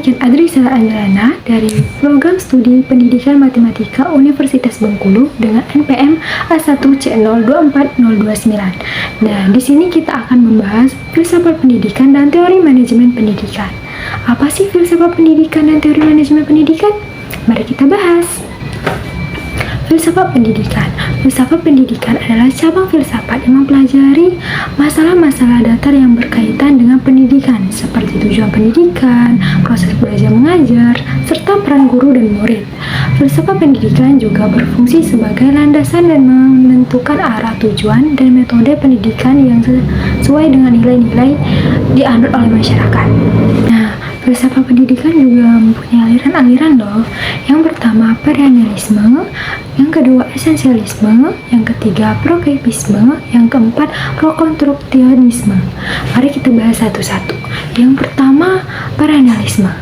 Demikian Adrisa Angelana dari Program Studi Pendidikan Matematika Universitas Bengkulu dengan NPM A1C024029. Nah, di sini kita akan membahas filsafat pendidikan dan teori manajemen pendidikan. Apa sih filsafat pendidikan dan teori manajemen pendidikan? Mari kita bahas. Filsafat pendidikan. Filsafat pendidikan adalah cabang filsafat yang mempelajari masalah-masalah datar yang berkaitan dengan pendidikan, seperti tujuan pendidikan, proses belajar mengajar, serta peran guru dan murid. Filsafat pendidikan juga berfungsi sebagai landasan dan menentukan arah tujuan dan metode pendidikan yang sesuai dengan nilai-nilai dianut oleh masyarakat. Nah, filsafat pendidikan juga mempunyai aliran-aliran loh. Yang pertama, perennialisme, yang kedua esensialisme, yang ketiga progresivisme, yang keempat rekonstruksionisme. Mari kita bahas satu-satu. Yang pertama, perennialisme.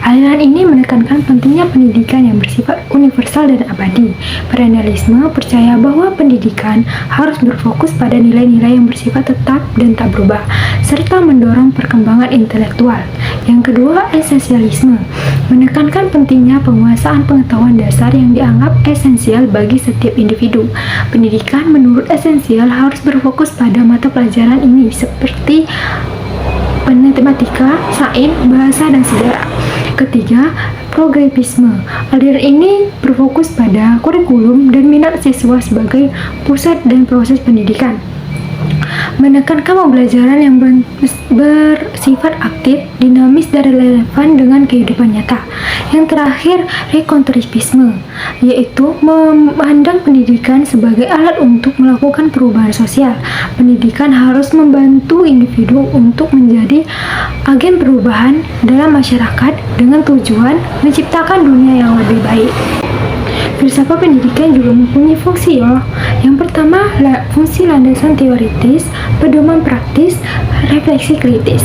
Aliran ini menekankan pentingnya pendidikan yang bersifat universal dan abadi. Perennialisme percaya bahwa pendidikan harus berfokus pada nilai-nilai yang bersifat tetap dan tak berubah, serta mendorong perkembangan intelektual. Yang kedua, esensialisme menekankan pentingnya penguasaan pengetahuan dasar yang dianggap esensial bagi setiap individu. Pendidikan menurut esensial harus berfokus pada mata pelajaran ini seperti matematika, sains, bahasa, dan sejarah. Ketiga, progresivisme. Aliran ini berfokus pada kurikulum dan minat siswa sebagai pusat dan proses pendidikan. Menekankan pembelajaran yang bersifat aktif, dinamis, dan relevan dengan kehidupan nyata. Yang terakhir, rekonstruksionisme, yaitu memandang pendidikan sebagai alat untuk melakukan perubahan sosial. Pendidikan harus membantu individu untuk menjadi agen perubahan dalam masyarakat dengan tujuan menciptakan dunia yang lebih baik. Filsafat pendidikan juga mempunyai fungsi loh. Yang pertama, fungsi landasan teoritis, pedoman praktis, refleksi kritis.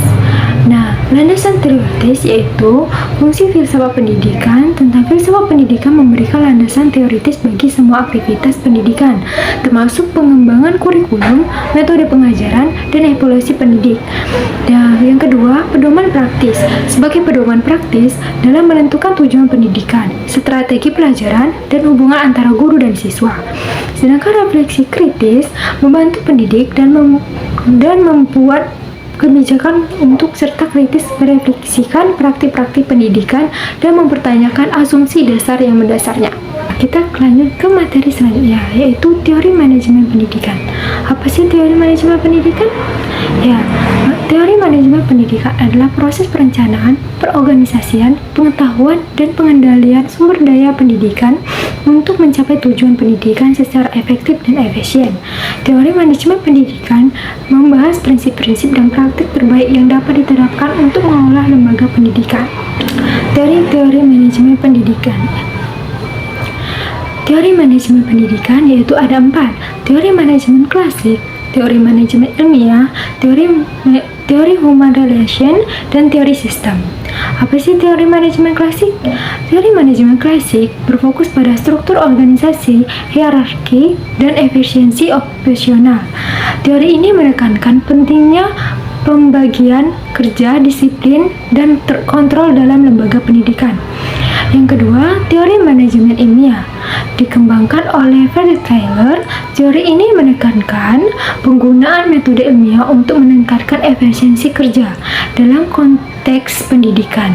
Nah, landasan teoritis yaitu fungsi filsafat pendidikan. Tentang filsafat pendidikan memberikan landasan teoritis bagi semua aktivitas pendidikan, termasuk pengembangan kurikulum, metode pengajaran, dan evaluasi pendidik. Dan yang kedua, pedoman praktis. Sebagai pedoman praktis dalam menentukan tujuan pendidikan, strategi pelajaran, dan hubungan antara guru dan siswa. Sedangkan refleksi kritis membantu pendidik dan membuat kebijakan untuk serta kritis merefleksikan praktik-praktik pendidikan dan mempertanyakan asumsi dasar yang mendasarnya. Kita lanjut ke materi selanjutnya, yaitu teori manajemen pendidikan. Apa sih teori manajemen pendidikan? Ya, teori manajemen pendidikan adalah proses perencanaan, perorganisasian, pengetahuan, dan pengendalian sumber daya pendidikan untuk mencapai tujuan pendidikan secara efektif dan efisien. Teori manajemen pendidikan membahas prinsip-prinsip dan praktik terbaik yang dapat diterapkan untuk mengolah lembaga pendidikan. Teori manajemen pendidikan. Teori manajemen pendidikan yaitu ada 4. Teori manajemen klasik, teori manajemen ilmiah, teori human relation, dan teori sistem. Apa sih teori manajemen klasik? Teori manajemen klasik berfokus pada struktur organisasi, hierarki, dan efisiensi operasional. Teori ini menekankan pentingnya pembagian kerja, disiplin, dan terkontrol dalam lembaga pendidikan. Yang kedua, teori manajemen ilmiah dikembangkan oleh Frederick Taylor. Teori ini menekankan penggunaan metode ilmiah untuk meningkatkan efisiensi kerja dalam konteks pendidikan.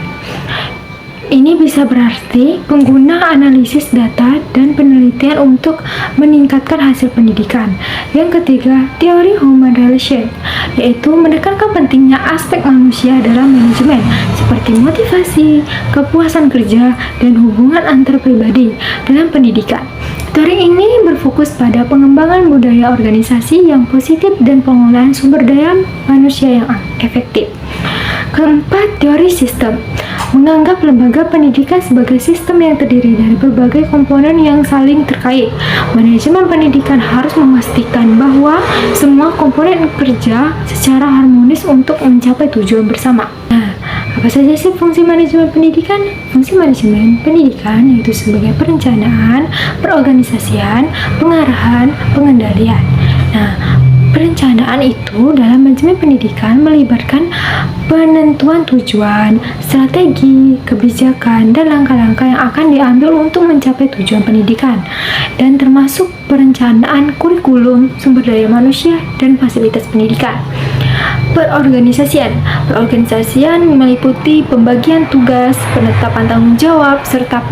Ini bisa berarti pengguna analisis data dan penelitian untuk meningkatkan hasil pendidikan. Yang ketiga, teori human relation, yaitu menekankan pentingnya aspek manusia dalam manajemen, seperti motivasi, kepuasan kerja, dan hubungan antar pribadi dalam pendidikan. Teori ini berfokus pada pengembangan budaya organisasi yang positif dan pengolahan sumber daya manusia yang efektif. Keempat, teori sistem menganggap lembaga pendidikan sebagai sistem yang terdiri dari berbagai komponen yang saling terkait. Manajemen pendidikan harus memastikan bahwa semua komponen bekerja secara harmonis untuk mencapai tujuan bersama. Nah, apa saja sih fungsi manajemen pendidikan? Fungsi manajemen pendidikan yaitu sebagai perencanaan, perorganisasian, pengarahan, pengendalian. Nah, Perencanaan itu dalam manajemen pendidikan melibatkan penentuan tujuan, strategi, kebijakan, dan langkah-langkah yang akan diambil untuk mencapai tujuan pendidikan, dan termasuk perencanaan kurikulum, sumber daya manusia, dan fasilitas pendidikan. Perorganisasian meliputi pembagian tugas, penetapan tanggung jawab, serta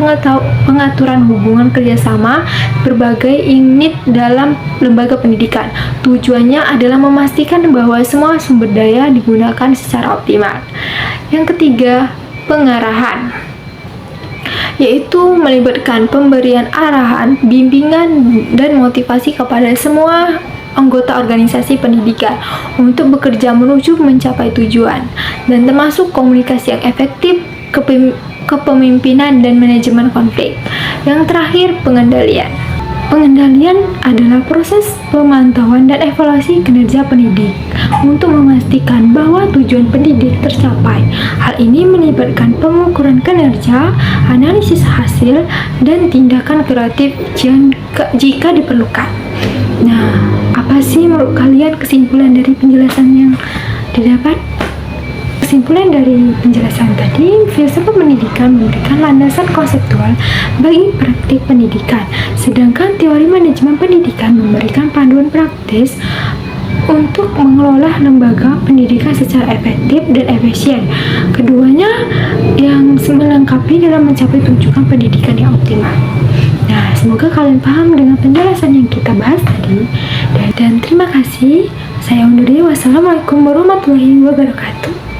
pengaturan hubungan kerjasama berbagai unit dalam lembaga pendidikan. Tujuannya adalah memastikan bahwa semua sumber daya digunakan secara optimal. Yang ketiga, pengarahan, yaitu melibatkan pemberian arahan, bimbingan, dan motivasi kepada semua anggota organisasi pendidikan untuk bekerja menuju mencapai tujuan, dan termasuk komunikasi yang efektif, kepemimpinan, dan manajemen konflik. Yang terakhir, pengendalian. Pengendalian adalah proses pemantauan dan evaluasi kinerja pendidik untuk memastikan bahwa tujuan pendidik tercapai. Hal ini melibatkan pengukuran kinerja, analisis hasil, dan tindakan kreatif jika diperlukan. Nah, apa sih menurut kalian kesimpulan dari penjelasan yang didapat? Kesimpulan dari penjelasan tadi, filsafat pendidikan memberikan landasan konseptual bagi praktik pendidikan, sedangkan teori manajemen pendidikan memberikan panduan praktis untuk mengelola lembaga pendidikan secara efektif dan efisien. Keduanya yang melengkapi dalam mencapai tujuan pendidikan yang optimal. Nah, semoga kalian paham dengan penjelasan yang kita bahas tadi. Dan terima kasih. Saya undur diri. Wassalamualaikum warahmatullahi wabarakatuh.